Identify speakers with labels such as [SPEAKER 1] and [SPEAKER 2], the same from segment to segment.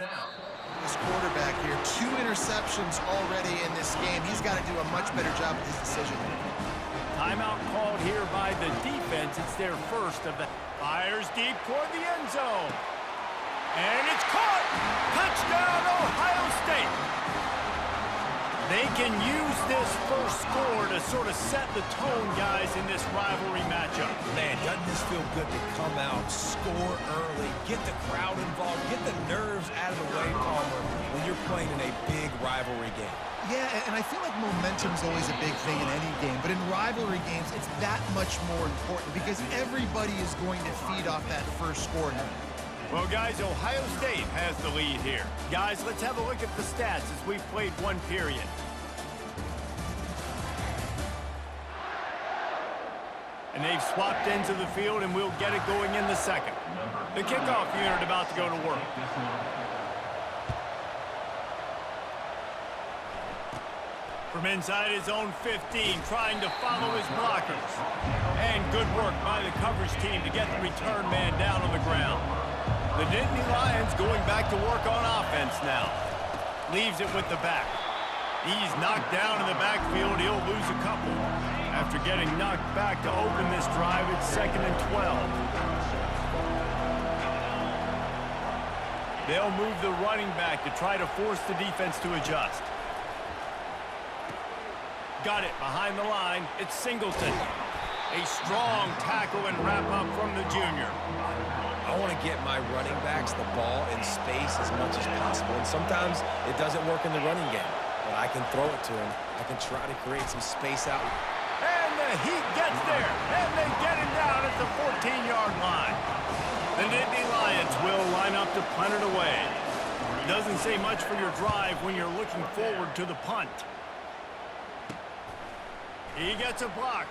[SPEAKER 1] This quarterback here, 2 interceptions already in this game. He's got to do a much better job with his decision making.
[SPEAKER 2] Timeout called here by the defense. It's their first of the... Fires deep toward the end zone. And it's caught! Touchdown, Ohio State! They can use this first score to sort of set the tone, guys, in this rivalry matchup.
[SPEAKER 3] Man, doesn't this feel good to come out, score early, get the crowd involved, get the nerves out of the way, Palmer, when you're playing in a big rivalry game?
[SPEAKER 1] Yeah, and I feel like momentum's always a big thing in any game, but in rivalry games, it's that much more important because everybody is going to feed off that first score now.
[SPEAKER 2] Well, guys, Ohio State has the lead here. Guys, let's have a look at the stats as we've played one period. And they've swapped into the field, and we'll get it going in the second. The kickoff unit about to go to work. From inside his own 15, trying to follow his blockers. And good work by the coverage team to get the return man down on the ground. The Nittany Lions going back to work on offense now. Leaves it with the back. He's knocked down in the backfield. He'll lose a couple. After getting knocked back to open this drive, it's 2nd and 12. They'll move the running back to try to force the defense to adjust. Got it behind the line. It's Singleton. A strong tackle and wrap up from the junior.
[SPEAKER 3] I want to get my running backs the ball in space as much as possible, and sometimes it doesn't work in the running game. But I can throw it to him. I can try to create some space out.
[SPEAKER 2] And the Heat gets there, and they get him down at the 14-yard line. The Nittany Lions will line up to punt it away. Doesn't say much for your drive when you're looking forward to the punt. He gets a block.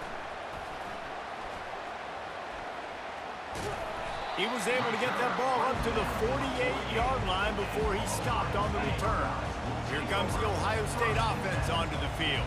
[SPEAKER 2] He was able to get that ball up to the 48-yard line before he stopped on the return. Here comes the Ohio State offense onto the field.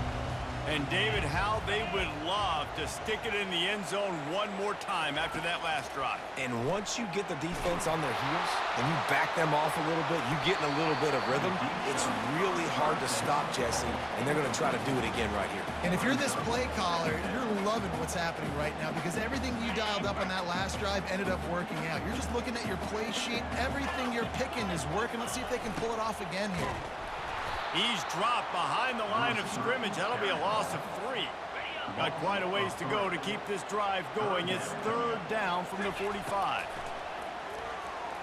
[SPEAKER 2] And David, how they would love to stick it in the end zone one more time after that last drive.
[SPEAKER 3] And once you get the defense on their heels and you back them off a little bit, you get in a little bit of rhythm, it's really hard to stop, Jesse, and they're going to try to do it again right here.
[SPEAKER 1] And if you're this play caller, you're loving what's happening right now because everything you dialed up on that last drive ended up working out. You're just looking at your play sheet. Everything you're picking is working. Let's see if they can pull it off again here.
[SPEAKER 2] He's dropped behind the line of scrimmage. That'll be a loss of 3. Got quite a ways to go to keep this drive going. It's 3rd down from the 45.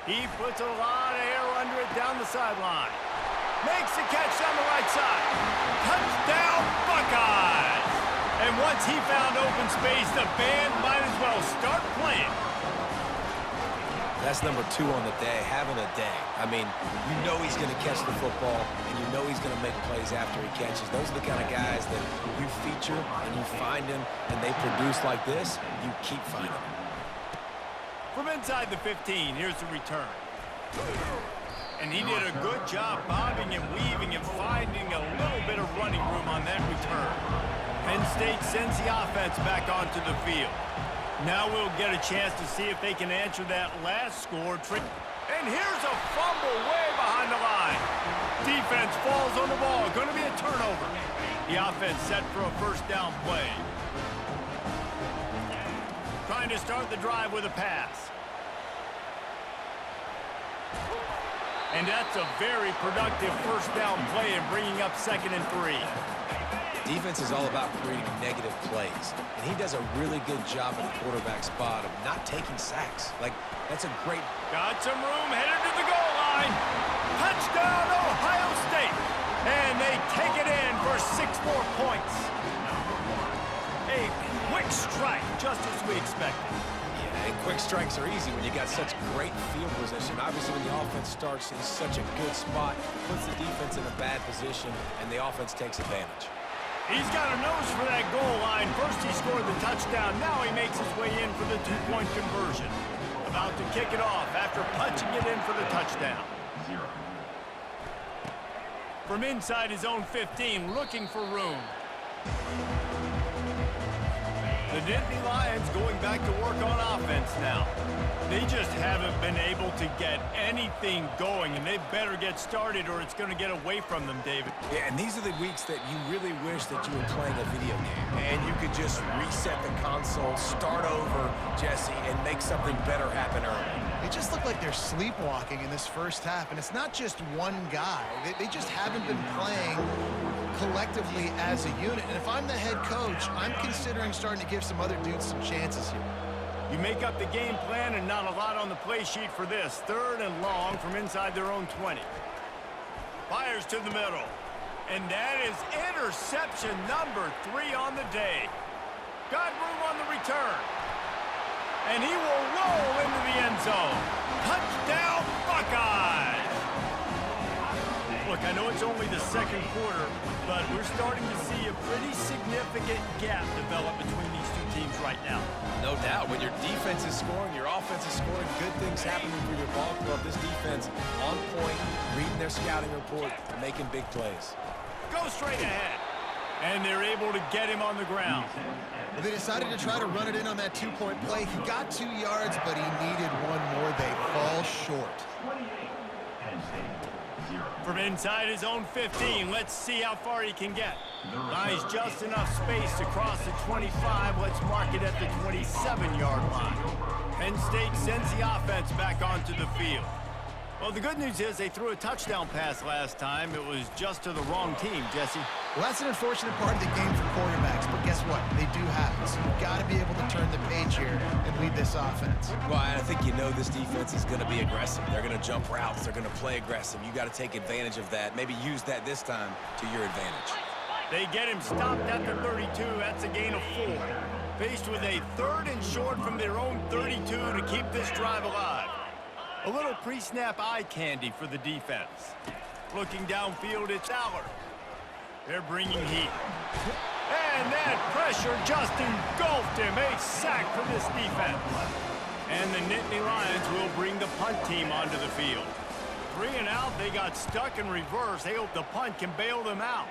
[SPEAKER 2] He puts a lot of air under it down the sideline. Makes the catch down the right side. Touchdown, Buckeyes! And once he found open space, the band might as well start playing.
[SPEAKER 3] That's number 2 on the day, having a day. I mean, you know he's going to catch the football, and you know he's going to make plays after he catches. Those are the kind of guys that you feature and you find them, and they produce like this, you keep finding them.
[SPEAKER 2] From inside the 15, here's the return. And he did a good job bobbing and weaving and finding a little bit of running room on that return. Penn State sends the offense back onto the field. Now we'll get a chance to see if they can answer that last score trick. And here's a fumble way behind the line. Defense falls on the ball. Going to be a turnover. The offense set for a first down play. Trying to start the drive with a pass. And that's a very productive first down play and bringing up 2nd and 3.
[SPEAKER 3] Defense is all about creating negative plays, and he does a really good job at the quarterback spot of not taking sacks. Like, that's a great...
[SPEAKER 2] Got some room, headed to the goal line. Touchdown, Ohio State. And they take it in for 6 more points. A quick strike, just as we expected.
[SPEAKER 3] Yeah, and quick strikes are easy when you got such great field position. Obviously, when the offense starts in such a good spot, puts the defense in a bad position, and the offense takes advantage.
[SPEAKER 2] He's got a nose for that goal line. First he scored the touchdown. Now he makes his way in for the 2-point conversion. About to kick it off after punching it in for the touchdown. From inside his own 15, looking for room. The Nittany Lions going back to work on offense now. They just haven't been able to get anything going, and they better get started or it's going to get away from them, David.
[SPEAKER 3] Yeah, and these are the weeks that you really wish that you were playing a video game and you could just reset the console, start over, Jesse, and make something better happen early.
[SPEAKER 1] They just look like they're sleepwalking in this first half, and it's not just one guy. They just haven't been playing collectively as a unit. And if I'm the head coach, I'm considering starting to give some other dudes some chances here.
[SPEAKER 2] You make up the game plan and not a lot on the play sheet for this. 3rd and long from inside their own 20. Fires to the middle. And that is interception number 3 on the day. Got room on the return. And he will roll into the end zone. Touchdown, Buckeyes! Look, I know it's only the second quarter, but we're starting to see a pretty significant gap develop between these two teams right now.
[SPEAKER 3] No doubt. When your defense is scoring, your offense is scoring, good things happening for your ball club. This defense on point, reading their scouting report, making big plays.
[SPEAKER 2] Go straight ahead. And they're able to get him on the ground.
[SPEAKER 1] They decided to try to run it in on that 2-point play. He got 2 yards, but he needed 1 more. They fall short.
[SPEAKER 2] From inside his own 15, let's see how far he can get. Nice, just enough space to cross the 25. Let's mark it at the 27-yard line. Penn State sends the offense back onto the field. Well, the good news is they threw a touchdown pass last time. It was just to the wrong team, Jesse.
[SPEAKER 1] Well, that's an unfortunate part of the game for quarterbacks, but guess what? They do happen, so you've got to be able to turn the page here and lead this offense.
[SPEAKER 3] Well, I think you know this defense is going to be aggressive. They're going to jump routes. They're going to play aggressive. You got to take advantage of that. Maybe use that this time to your advantage.
[SPEAKER 2] They get him stopped at the 32. That's a gain of 4. Faced with a 3rd and short from their own 32 to keep this drive alive. A little pre-snap eye candy for the defense. Looking downfield, it's Aller. They're bringing heat. And that pressure just engulfed him. A sack for this defense. And the Nittany Lions will bring the punt team onto the field. 3 and out, they got stuck in reverse. They hope the punt can bail them out.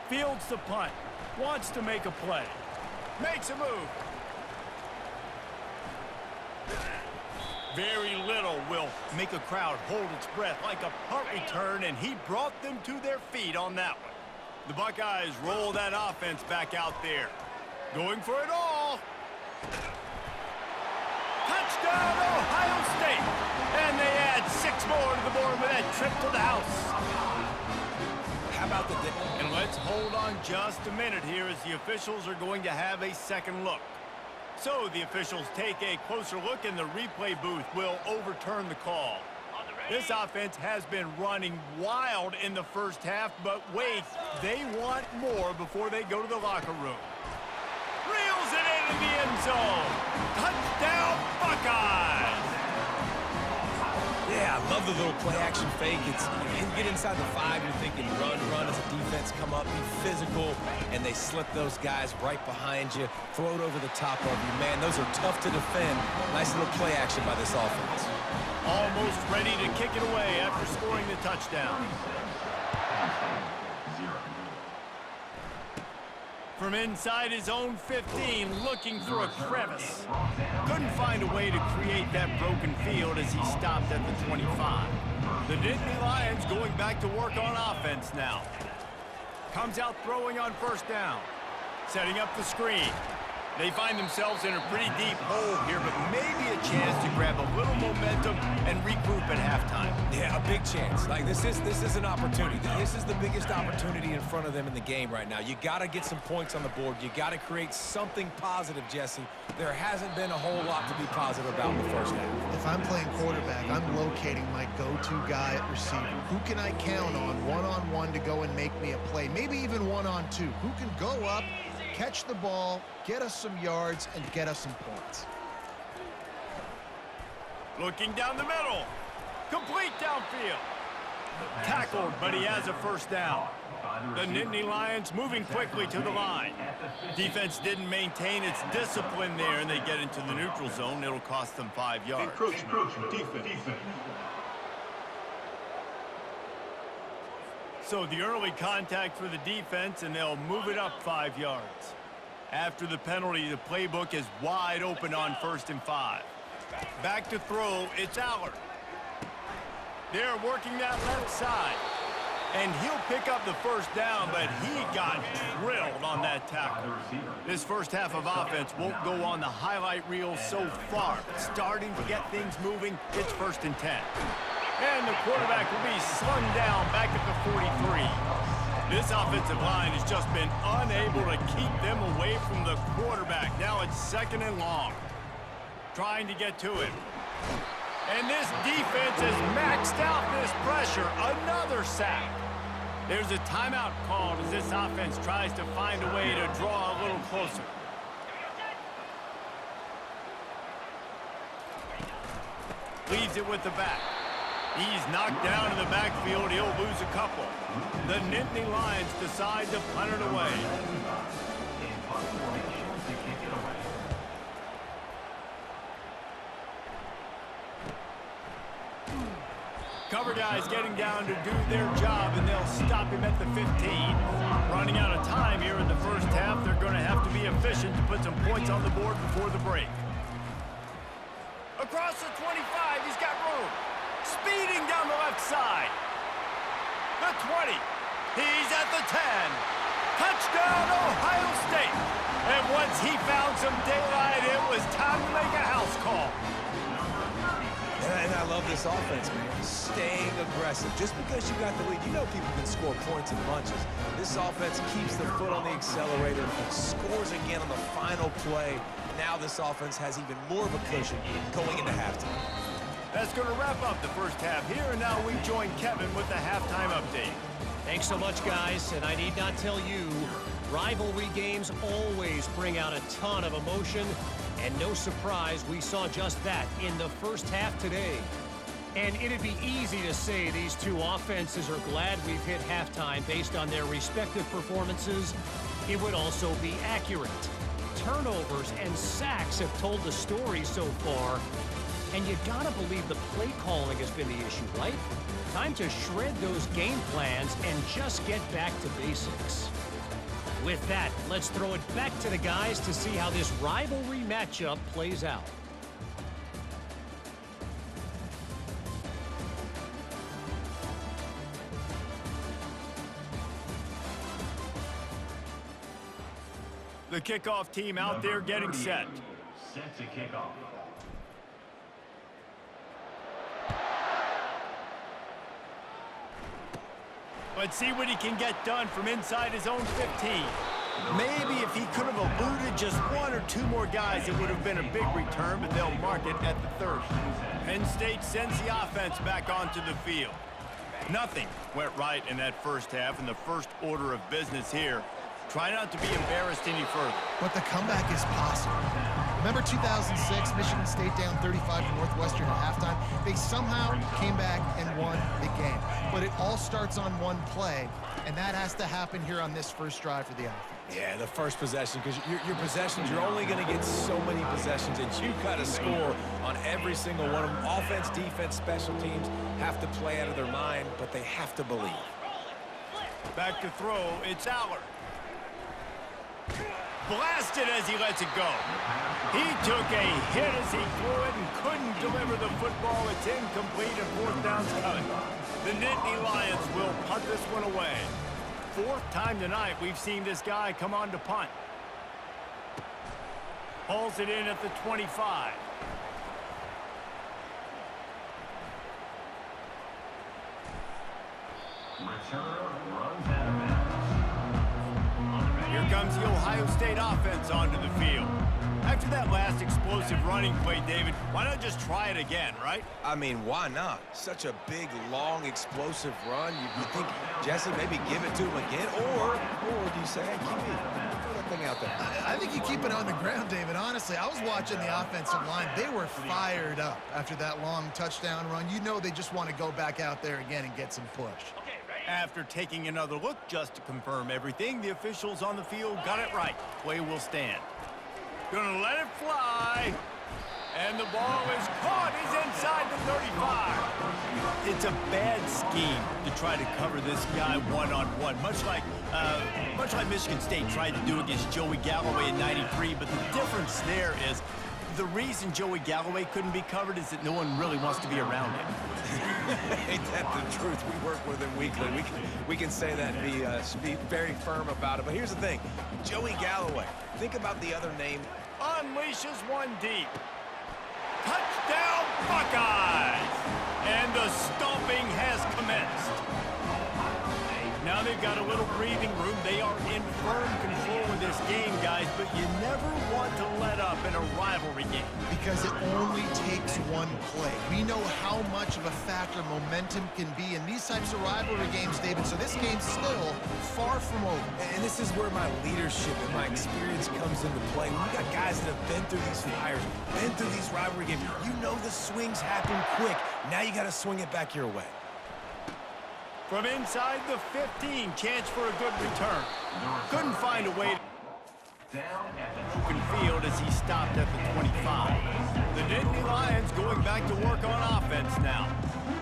[SPEAKER 2] Fields the punt. Wants to make a play. Makes a move. Very little will make a crowd hold its breath like a punt return, and he brought them to their feet on that one. The Buckeyes roll that offense back out there. Going for it all. Touchdown, Ohio State. And they add 6 more to the board with that trip to the house.
[SPEAKER 3] How about the...
[SPEAKER 2] And let's hold on just a minute here as the officials are going to have a second look. So the officials take a closer look, and the replay booth will overturn the call. This offense has been running wild in the first half, but wait, they want more before they go to the locker room. Reels it into the end zone. Touchdown, Buckeyes!
[SPEAKER 3] Yeah, I love the little play-action fake. It's you get inside the 5, you're thinking run as a defense, come up, be physical, and they slip those guys right behind you, throw it over the top of you. Man, those are tough to defend. Nice little play action by this offense.
[SPEAKER 2] Almost ready to kick it away after scoring the touchdown. From inside his own 15, looking for a crevice. Couldn't find a way to create that broken field as he stopped at the 25. The Nittany Lions going back to work on offense now. Comes out throwing on first down. Setting up the screen. They find themselves in a pretty deep hole here, but maybe a chance to grab a little momentum and regroup at halftime.
[SPEAKER 3] Yeah, a big chance. Like, this is an opportunity. This is the biggest opportunity in front of them in the game right now. You got to get some points on the board. You got to create something positive, Jesse. There hasn't been a whole lot to be positive about in the first half.
[SPEAKER 1] If I'm playing quarterback, I'm locating my go-to guy at receiver. Who can I count on one-on-one to go and make me a play? Maybe even one-on-two. Who can go up, catch the ball, get us some yards, and get us some points.
[SPEAKER 2] Looking down the middle. Complete downfield. Tackled, but he has a first down. The Nittany Lions moving quickly to the line. Defense didn't maintain its discipline there, and they get into the neutral zone. It'll cost them 5 yards.
[SPEAKER 4] Encroachment, defense.
[SPEAKER 2] So the early contact for the defense, and they'll move it up 5 yards. After the penalty, the playbook is wide open on 1st and 5. Back to throw, it's Allard. They're working that left side. And he'll pick up the first down, but he got drilled on that tackle. This first half of offense won't go on the highlight reel so far. Starting to get things moving, it's 1st and 10. And the quarterback will be slung down back at the 43. This offensive line has just been unable to keep them away from the quarterback. Now it's 2nd and long. Trying to get to it. And this defense has maxed out this pressure. Another sack. There's a timeout called as this offense tries to find a way to draw a little closer. Leaves it with the back. He's knocked down in the backfield. He'll lose a couple. The Nittany Lions decide to punt it away. Cover guys getting down to do their job, and they'll stop him at the 15. Running out of time here in the first half, they're going to have to be efficient to put some points on the board before the break. Across the 25, he's got room. Speeding down the left side. The 20. He's at the 10. Touchdown, Ohio State. And once he found some daylight, it was time to make a house call.
[SPEAKER 3] And I love this offense, man. Staying aggressive. Just because you got the lead, you know people can score points in bunches. This offense keeps their foot on the accelerator, scores again on the final play. Now this offense has even more of a cushion going into halftime.
[SPEAKER 2] That's going to wrap up the first half here, and now we join Kevin with the halftime update.
[SPEAKER 4] Thanks so much, guys, and I need not tell you, rivalry games always bring out a ton of emotion, and no surprise, we saw just that in the first half today. And it'd be easy to say these two offenses are glad we've hit halftime based on their respective performances. It would also be accurate. Turnovers and sacks have told the story so far, and you gotta believe the play calling has been the issue, right? Time to shred those game plans and just get back to basics. With that, let's throw it back to the guys to see how this rivalry matchup plays out.
[SPEAKER 2] The kickoff team out there getting set.
[SPEAKER 5] Set to kick off.
[SPEAKER 2] Let's see what he can get done from inside his own 15. Maybe if he could have eluded just one or two more guys, it would have been a big return, but they'll mark it at the 30. Penn State sends the offense back onto the field. Nothing went right in that first half, and the first order of business here. Try not to be embarrassed any further.
[SPEAKER 1] But the comeback is possible. Remember 2006, Michigan State down 35 to Northwestern at halftime? They somehow came back and won the game. But it all starts on one play, and that has to happen here on this first drive for the offense.
[SPEAKER 3] Yeah, the first possession, because your possessions, you're only going to get so many possessions, and you've got to score on every single one of them. Offense, defense, special teams have to play out of their mind, but they have to believe.
[SPEAKER 2] Back to throw, it's Allard. Blasted as he lets it go. He took a hit as he threw it and couldn't deliver the football. It's incomplete and fourth down's coming. The Nittany Lions will punt this one away. Fourth time tonight we've seen this guy come on to punt. Hauls it in at the 25.
[SPEAKER 5] Returner runs out of bounds.
[SPEAKER 2] Here comes the Ohio State offense onto the field. After that last explosive running play, David, why not just try it again, right?
[SPEAKER 3] I mean, why not? Such a big, long, explosive run. You think, Jesse, maybe give it to him again? Or do you say, hey, keep it, throw that thing out there?
[SPEAKER 1] I think you keep it on the ground, David. Honestly, I was watching the offensive line. They were fired up after that long touchdown run. You know they just want to go back out there again and get some push.
[SPEAKER 2] After taking another look just to confirm everything, the officials on the field got it right. Play will stand. Gonna let it fly. And the ball is caught. He's inside the 35. It's a bad scheme to try to cover this guy one-on-one, much like Michigan State tried to do against Joey Galloway in '93. But the difference there is the reason Joey Galloway couldn't be covered is that no one really wants to be around him.
[SPEAKER 3] Ain't that the truth? We work with him weekly. We can say that and be very firm about it. But here's the thing. Joey Galloway, think about the other name.
[SPEAKER 2] Unleashes one deep. Touchdown, Buckeyes! And the stomping has commenced. Now they've got a little breathing room. They are in firm control of this game, guys, but you never want to let up in a rivalry game.
[SPEAKER 1] Because it only takes one play. We know how much of a factor momentum can be in these types of rivalry games, David, so this game's still far from over.
[SPEAKER 3] And this is where my leadership and my experience comes into play. When you got guys that have been through these fires, been through these rivalry games, you know the swings happen quick. Now you got to swing it back your way.
[SPEAKER 2] From inside the 15, chance for a good return. Couldn't find a way to open field as he stopped at the 25. The Nittany Lions going back to work on offense now.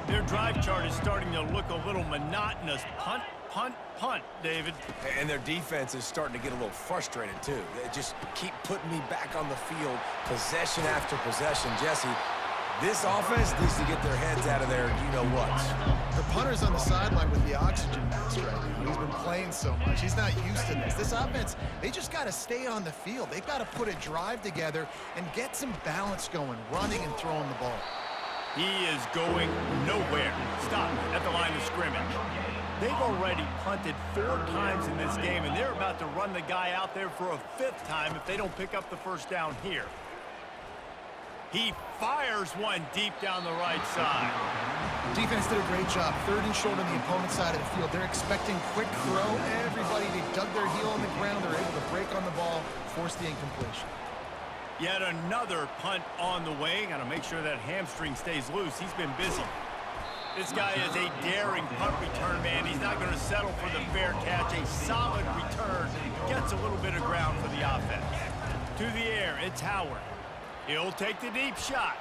[SPEAKER 2] Their drive chart is starting to look a little monotonous. Punt, punt, punt, David.
[SPEAKER 3] And their defense is starting to get a little frustrated, too. They just keep putting me back on the field, possession after possession. Jesse, this offense needs to get their heads out of there, you-know-what.
[SPEAKER 1] The punter's on the sideline with the oxygen mask right now. He's been playing so much. He's not used to this. This offense, they just got to stay on the field. They've got to put a drive together and get some balance going, running and throwing the ball.
[SPEAKER 2] He is going nowhere. Stop at the line of scrimmage. They've already punted 4 times in this game, and they're about to run the guy out there for a 5th time if they don't pick up the first down here. He fires one deep down the right side.
[SPEAKER 1] Defense did a great job. 3rd and short on the opponent's side of the field. They're expecting quick throw. Everybody, they dug their heel on the ground. They're able to break on the ball, force the incompletion.
[SPEAKER 2] Yet another punt on the way. Got to make sure that hamstring stays loose. He's been busy. This guy is a daring punt return man. He's not going to settle for the fair catch. A solid return. Gets a little bit of ground for the offense. To the air, it's Howard. He'll take the deep shot.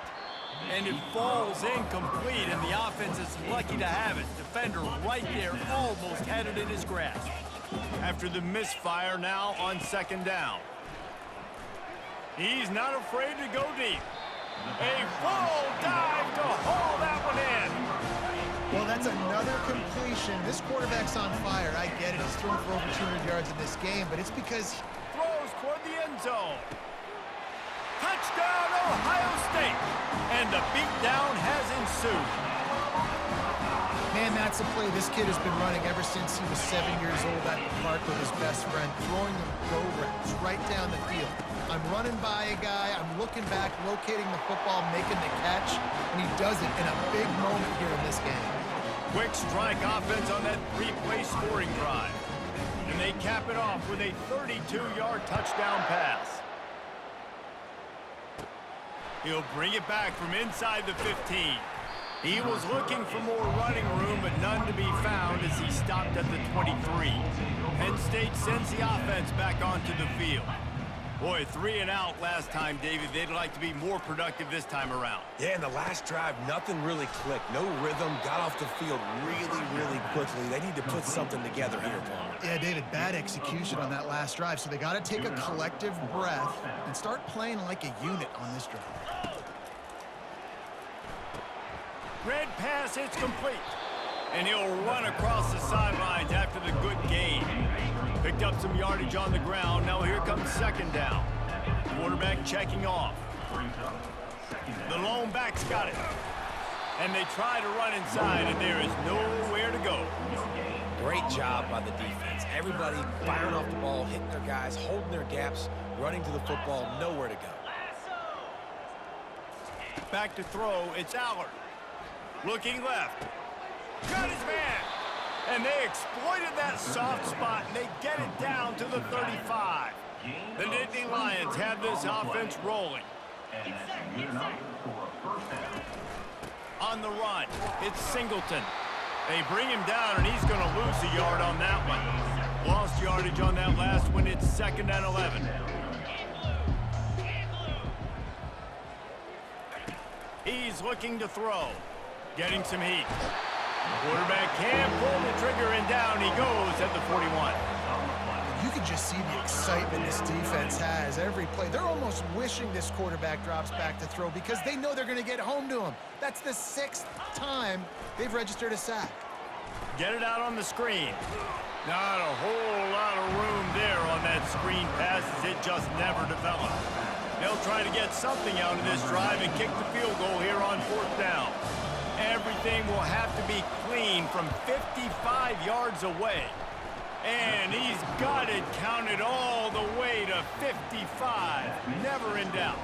[SPEAKER 2] And it falls incomplete, and the offense is lucky to have it. Defender right there, almost had it in his grasp. After the misfire, now on 2nd down. He's not afraid to go deep. A full dive to haul that one in.
[SPEAKER 1] Well, that's another completion. This quarterback's on fire. I get it. He's thrown for over 200 yards in this game, but it's because...
[SPEAKER 2] Throws toward the end zone. Touchdown, Ohio State. And the beatdown has ensued.
[SPEAKER 1] Man, that's a play this kid has been running ever since he was 7 years old at the park with his best friend, throwing them go routes right down the field. I'm running by a guy, I'm looking back, locating the football, making the catch, and he does it in a big moment here in this game.
[SPEAKER 2] Quick strike offense on that 3-play scoring drive. And they cap it off with a 32-yard touchdown pass. He'll bring it back from inside the 15. He was looking for more running room, but none to be found as he stopped at the 23. Penn State sends the offense back onto the field. Boy, 3 and out last time, David. They'd like to be more productive this time around.
[SPEAKER 3] Yeah, in the last drive, nothing really clicked. No rhythm, got off the field really quickly. They need to put something together here, Palmer.
[SPEAKER 1] Yeah, David, bad execution on that last drive, so they got to take a collective breath and start playing like a unit on this drive.
[SPEAKER 2] Red pass, it's complete. And he'll run across the sidelines after the good gain. Picked up some yardage on the ground. Now here comes 2nd down. Quarterback checking off. The lone back's got it. And they try to run inside, and there is nowhere to go.
[SPEAKER 3] Great job by the defense. Everybody firing off the ball, hitting their guys, holding their gaps, running to the football, nowhere to go.
[SPEAKER 2] Back to throw, it's Allard. Looking left. Got his man. And they exploited that soft spot, and they get it down to the 35. The Nittany Lions have this offense rolling. On the run, it's Singleton. They bring him down, and he's going to lose a yard on that one. Lost yardage on that last one. It's 2nd and 11. He's looking to throw. Getting some heat. Quarterback can pull the trigger, and down he goes at the 41.
[SPEAKER 1] You can just see the excitement this defense has every play. They're almost wishing this quarterback drops back to throw because they know they're going to get home to him. That's the 6th time they've registered a sack.
[SPEAKER 2] Get it out on the screen. Not a whole lot of room there on that screen pass as it just never developed. They'll try to get something out of this drive and kick the field goal here on 4th down. Everything will have to be clean from 55 yards away. And he's got it counted all the way to 55. Never in doubt.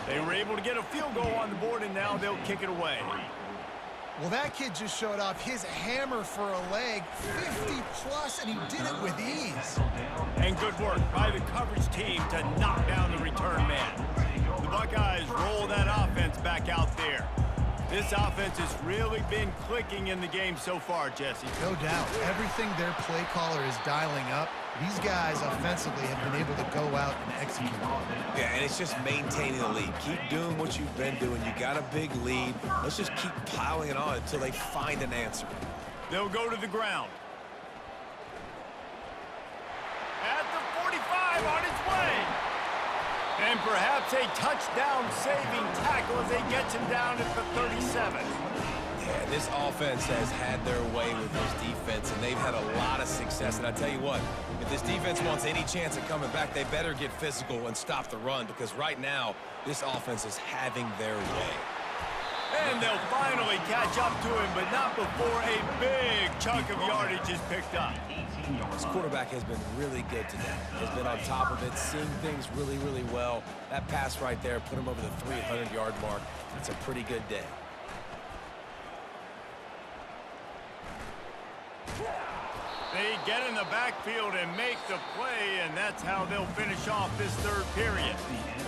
[SPEAKER 2] They were able to get a field goal on the board, and now they'll kick it away.
[SPEAKER 1] Well, that kid just showed off his hammer for a leg, 50-plus, and he did it with ease.
[SPEAKER 2] And good work by the coverage team to knock down the return man. The Buckeyes roll that offense back out there. This offense has really been clicking in the game so far, Jesse.
[SPEAKER 1] No doubt. Everything their play caller is dialing up, these guys offensively have been able to go out and execute.
[SPEAKER 3] Yeah, and it's just maintaining the lead. Keep doing what you've been doing. You got a big lead. Let's just keep piling it on until they find an answer.
[SPEAKER 2] They'll go to the ground. At the 45 on its way. And perhaps a touchdown-saving tackle as they get him down at the 37.
[SPEAKER 3] Yeah, this offense has had their way with this defense, and they've had a lot of success. And I tell you what, if this defense wants any chance of coming back, they better get physical and stop the run, because right now, this offense is having their way.
[SPEAKER 2] And they'll finally catch up to him, but not before a big chunk of yardage is picked up.
[SPEAKER 3] This quarterback has been really good today. Has been on top of it, seeing things really, really well. That pass right there put him over the 300-yard mark. It's a pretty good day.
[SPEAKER 2] They get in the backfield and make the play, and that's how they'll finish off this 3rd period.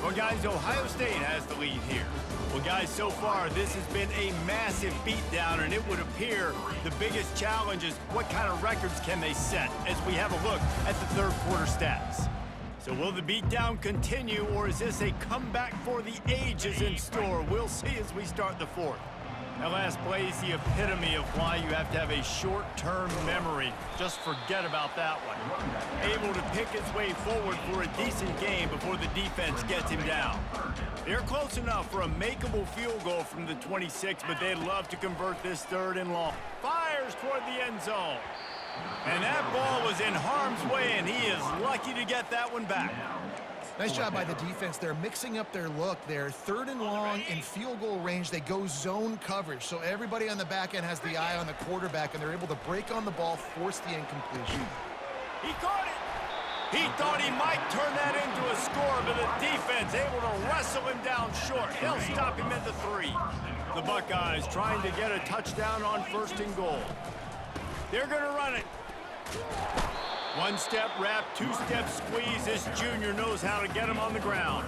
[SPEAKER 2] Well, guys, Ohio State has the lead here. Well, guys, so far, this has been a massive beatdown, and it would appear the biggest challenge is what kind of records can they set as we have a look at the 3rd quarter stats. So will the beatdown continue, or is this a comeback for the ages in store? We'll see as we start the 4th. That last play is the epitome of why you have to have a short-term memory. Just forget about that one. Able to pick his way forward for a decent game before the defense gets him down. They're close enough for a makeable field goal from the 26, but they'd love to convert this 3rd and long. Fires toward the end zone. And that ball was in harm's way, and he is lucky to get that one back.
[SPEAKER 1] Nice job by the defense. They're mixing up their look. They're 3rd and long in field goal range. They go zone coverage, so everybody on the back end has the eye on the quarterback, and they're able to break on the ball, force the incompletion.
[SPEAKER 2] He caught it. He thought he might turn that into a score, but the defense able to wrestle him down short. They'll stop him at the 3. The Buckeyes trying to get a touchdown on 1st and goal. They're going to run it. 1-step wrap, 2-step squeeze. This junior knows how to get him on the ground.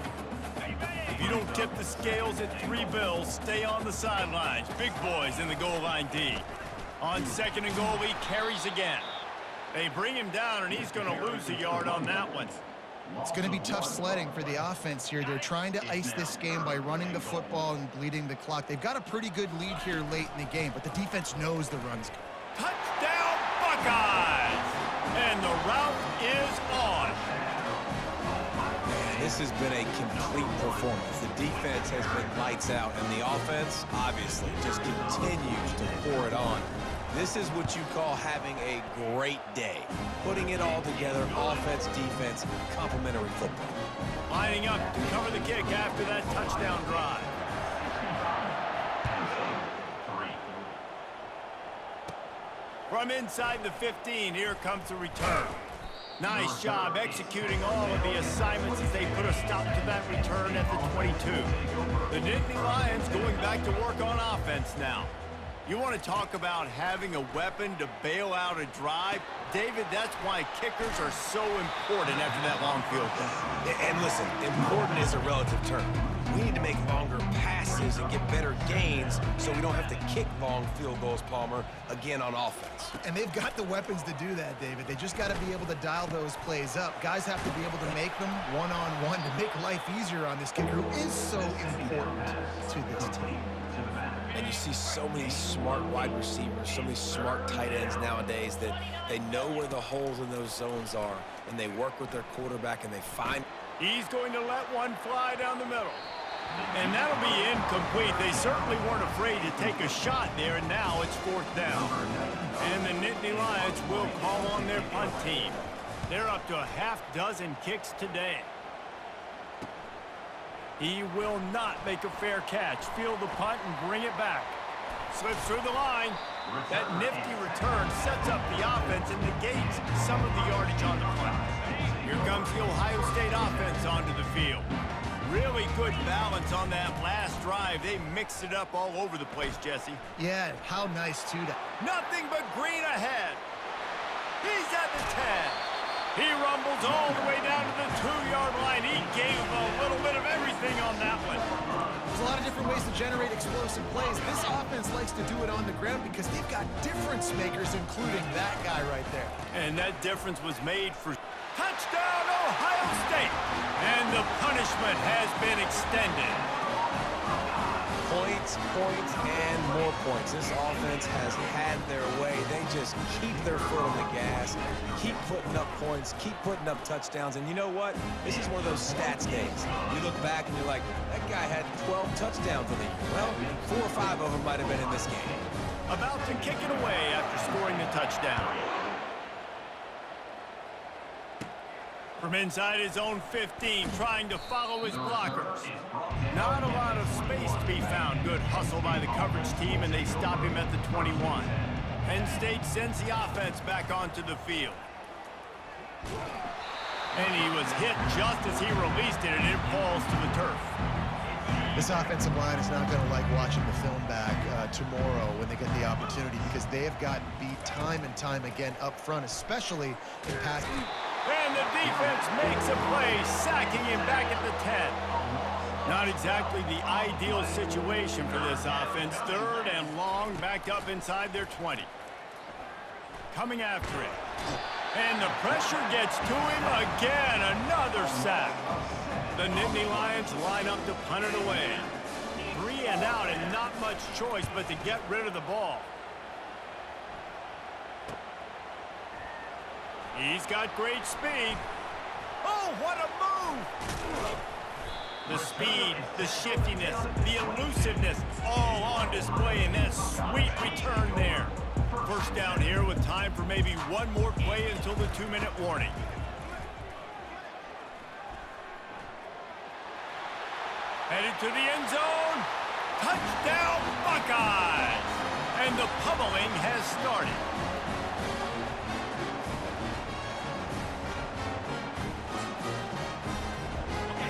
[SPEAKER 2] If you don't tip the scales at 3 bills, stay on the sidelines. Big boys in the goal line D. On 2nd and goal, he carries again. They bring him down, and he's going to lose a yard on that one.
[SPEAKER 1] It's going to be tough sledding for the offense here. They're trying to ice this game by running the football and bleeding the clock. They've got a pretty good lead here late in the game, but the defense knows the run's coming.
[SPEAKER 2] Touchdown, Buckeyes! And the route is on.
[SPEAKER 3] Man, this has been a complete performance. The defense has been lights out, and the offense, obviously, just continues to pour it on. This is what you call having a great day. Putting it all together, offense, defense, complementary football.
[SPEAKER 2] Lining up to cover the kick after that touchdown drive. From inside the 15, here comes the return. Nice job executing all of the assignments as they put a stop to that return at the 22. The Nittany Lions going back to work on offense now. You want to talk about having a weapon to bail out a drive? David, that's why kickers are so important after that long field goal.
[SPEAKER 3] And listen, important is a relative term. We need to make longer passes and get better gains so we don't have to kick long field goals, Palmer, again on offense.
[SPEAKER 1] And they've got the weapons to do that, David. They just got to be able to dial those plays up. Guys have to be able to make them one-on-one to make life easier on this kicker who is so important to this team.
[SPEAKER 3] And you see so many smart wide receivers, so many smart tight ends nowadays that they know where the holes in those zones are, and they work with their quarterback, and they find.
[SPEAKER 2] He's going to let one fly down the middle. And that'll be incomplete. They certainly weren't afraid to take a shot there, and now it's 4th down. And the Nittany Lions will call on their punt team. They're up to a half-dozen kicks today. He will not make a fair catch. Field the punt and bring it back. Slips through the line. That nifty return sets up the offense and negates some of the yardage on the punt. Here comes the Ohio State offense onto the field. Really good balance on that last drive. They mixed it up all over the place, Jesse.
[SPEAKER 1] Yeah, how nice, too.
[SPEAKER 2] Nothing but green ahead. He's at the 10. He rumbles all the way down to the 2-yard line. He gave a little bit of everything on that one.
[SPEAKER 1] There's a lot of different ways to generate explosive plays. This offense likes to do it on the ground because they've got difference makers, including that guy right there.
[SPEAKER 2] And that difference was made for touchdown, Ohio State. And the punishment has been extended.
[SPEAKER 3] Points, points, and more points. This offense has had their way. They just keep their foot on the gas, keep putting up points, keep putting up touchdowns. And you know what? This is one of those stats days. You look back and you're like, that guy had 12 touchdowns in the year. Well, 4 or 5 of them might have been in this game.
[SPEAKER 2] About to kick it away after scoring the touchdown. From inside his own 15, trying to follow his blockers. Not a lot of space to be found. Good hustle by the coverage team, and they stop him at the 21. Penn State sends the offense back onto the field. And he was hit just as he released it, and it falls to the turf.
[SPEAKER 1] This offensive line is not going to like watching the film back tomorrow when they get the opportunity because they have gotten beat time and time again up front, especially in pass.
[SPEAKER 2] And the defense makes a play, sacking him back at the 10. Not exactly the ideal situation for this offense. 3rd and long, backed up inside their 20. Coming after it. And the pressure gets to him again. Another sack. The Nittany Lions line up to punt it away. 3 and out and not much choice but to get rid of the ball. He's got great speed. Oh, what a move! The speed, the shiftiness, the elusiveness, all on display in that sweet return there. 1st down here with time for maybe one more play until the 2-minute warning. Headed to the end zone. Touchdown, Buckeyes! And the pummeling has started.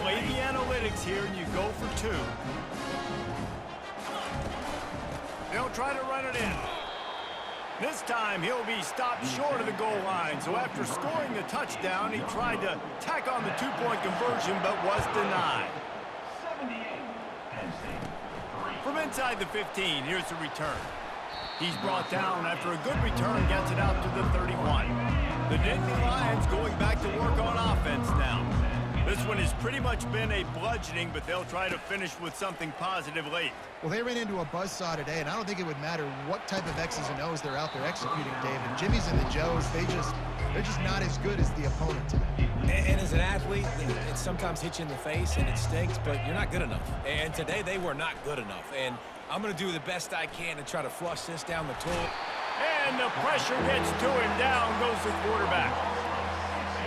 [SPEAKER 2] Play the analytics here and you go for 2. They'll try to run it in. This time he'll be stopped short of the goal line. So after scoring the touchdown, he tried to tack on the 2-point conversion but was denied. From inside the 15, here's the return. He's brought down after a good return, gets it out to the 31. The Nittany Lions going back to work on offense now. This one has pretty much been a bludgeoning, but they'll try to finish with something positive late.
[SPEAKER 1] Well, they ran into a buzzsaw today, and I don't think it would matter what type of X's and O's they're out there executing, David. Jimmy's and the Joes, they're just not as good as the opponent today.
[SPEAKER 3] And as an athlete, it sometimes hits you in the face and it stinks, but you're not good enough. And today they were not good enough. And I'm going to do the best I can to try to flush this down the toilet.
[SPEAKER 2] And the pressure gets to him. Down goes the quarterback.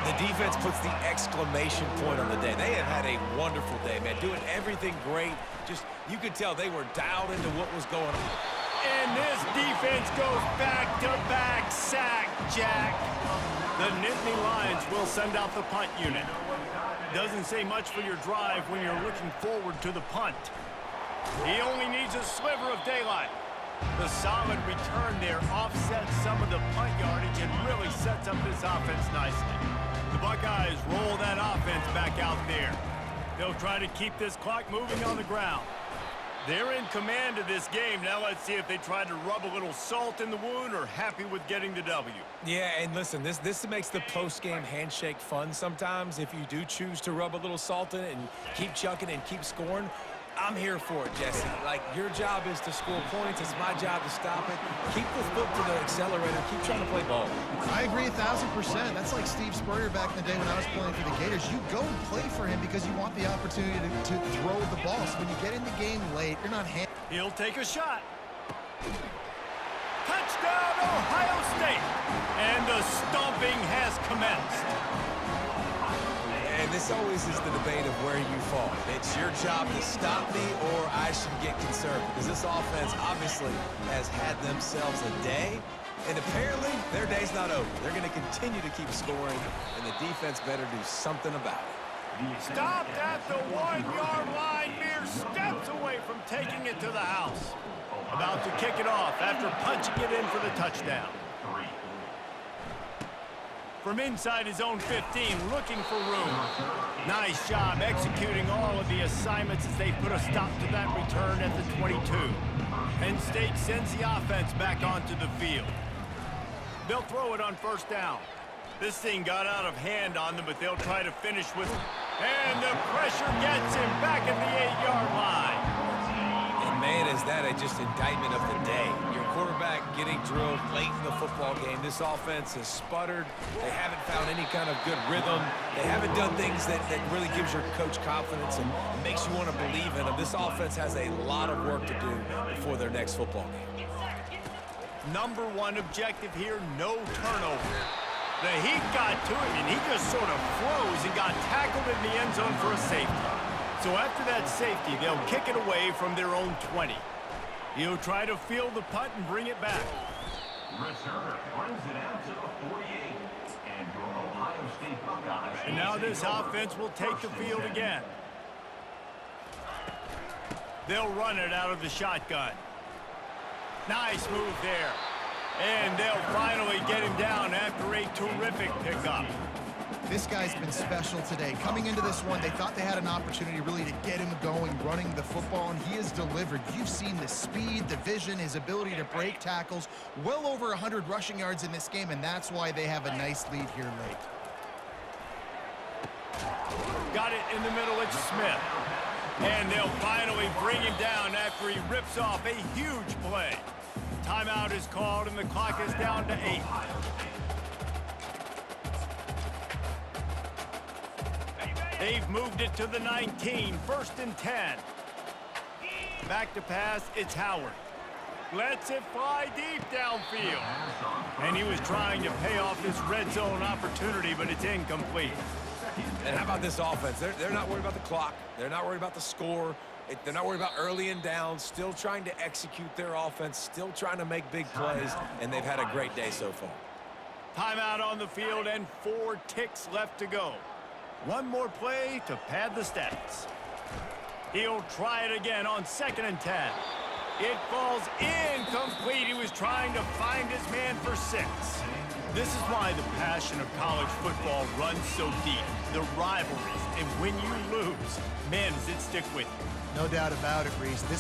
[SPEAKER 3] The defense puts the exclamation point on the day. They have had a wonderful day, man. Doing everything great. Just, you could tell they were dialed into what was going on.
[SPEAKER 2] And this defense goes back-to-back sack, Jack. The Nittany Lions will send out the punt unit. Doesn't say much for your drive when you're looking forward to the punt. He only needs a sliver of daylight. The solid return there offsets some of the punt yardage and really sets up this offense nicely. The Buckeyes roll that offense back out there. They'll try to keep this clock moving on the ground. They're in command of this game. Now let's see if they try to rub a little salt in the wound or happy with getting the W.
[SPEAKER 3] Yeah, and listen, this makes the post-game handshake fun sometimes if you do choose to rub a little salt in it and keep chucking and keep scoring. I'm here for it, Jesse. Like, your job is to score points. It's my job to stop it. Keep the foot to the accelerator. Keep trying to play ball.
[SPEAKER 1] I agree 1,000%. That's like Steve Spurrier back in the day when I was playing for the Gators. You go and play for him because you want the opportunity to throw the ball. So when you get in the game late, you're not
[SPEAKER 2] He'll take a shot. Touchdown, Ohio State. And the stomping has commenced.
[SPEAKER 3] And this always is the debate of where you fall. It's your job to stop me or I should get conservative, because this offense obviously has had themselves a day, and apparently their day's not over. They're going to continue to keep scoring, and the defense better do something about it.
[SPEAKER 2] Stopped at the 1-yard line, mere steps away from taking it to the house. About to kick it off after punching it in for the touchdown. From inside his own 15, looking for room. Nice job executing all of the assignments as they put a stop to that return at the 22. Penn State sends the offense back onto the field. They'll throw it on first down. This thing got out of hand on them, but they'll try to finish with it. And the pressure gets him back at the 8-yard line.
[SPEAKER 3] And man, is that just indictment of the day. Your quarterback getting drilled late in the football game. This offense has sputtered. They haven't found any kind of good rhythm. They haven't done things that really gives your coach confidence and makes you want to believe in them. This offense has a lot of work to do before their next football game.
[SPEAKER 2] Number one objective here, no turnover. The heat got to him, and he just sort of froze and got tackled in the end zone for a safety. So after that safety, they'll kick it away from their own 20. He'll try to field the punt and bring it back.
[SPEAKER 5] Returner brings it out to the 48. And your Ohio State Buckeyes.
[SPEAKER 2] And now this offense will take the field again. They'll run it out of the shotgun. Nice move there. And they'll finally get him down after a terrific pickup.
[SPEAKER 1] This guy's been special today. Coming into this one, they thought they had an opportunity really to get him going, running the football, and he has delivered. You've seen the speed, the vision, his ability to break tackles. Well over 100 rushing yards in this game, and that's why they have a nice lead here late.
[SPEAKER 2] Got it in the middle, it's Smith. And they'll finally bring him down after he rips off a huge play. Timeout is called, and the clock is down to 8. They've moved it to the 19, 1st and 10. Back to pass, it's Howard. Lets it fly deep downfield. And he was trying to pay off this red zone opportunity, but it's incomplete.
[SPEAKER 3] And how about this offense? They're not worried about the clock. They're not worried about the score. They're not worried about early and down. Still trying to execute their offense. Still trying to make big plays. And they've had a great day so far.
[SPEAKER 2] Timeout on the field and 4 ticks left to go. One more play to pad the stats. He'll try it again on 2nd and 10. It falls incomplete. He was trying to find his man for 6. This is why the passion of college football runs so deep. The rivalries, and when you lose, man, does it stick with you.
[SPEAKER 1] No doubt about it, Reese. This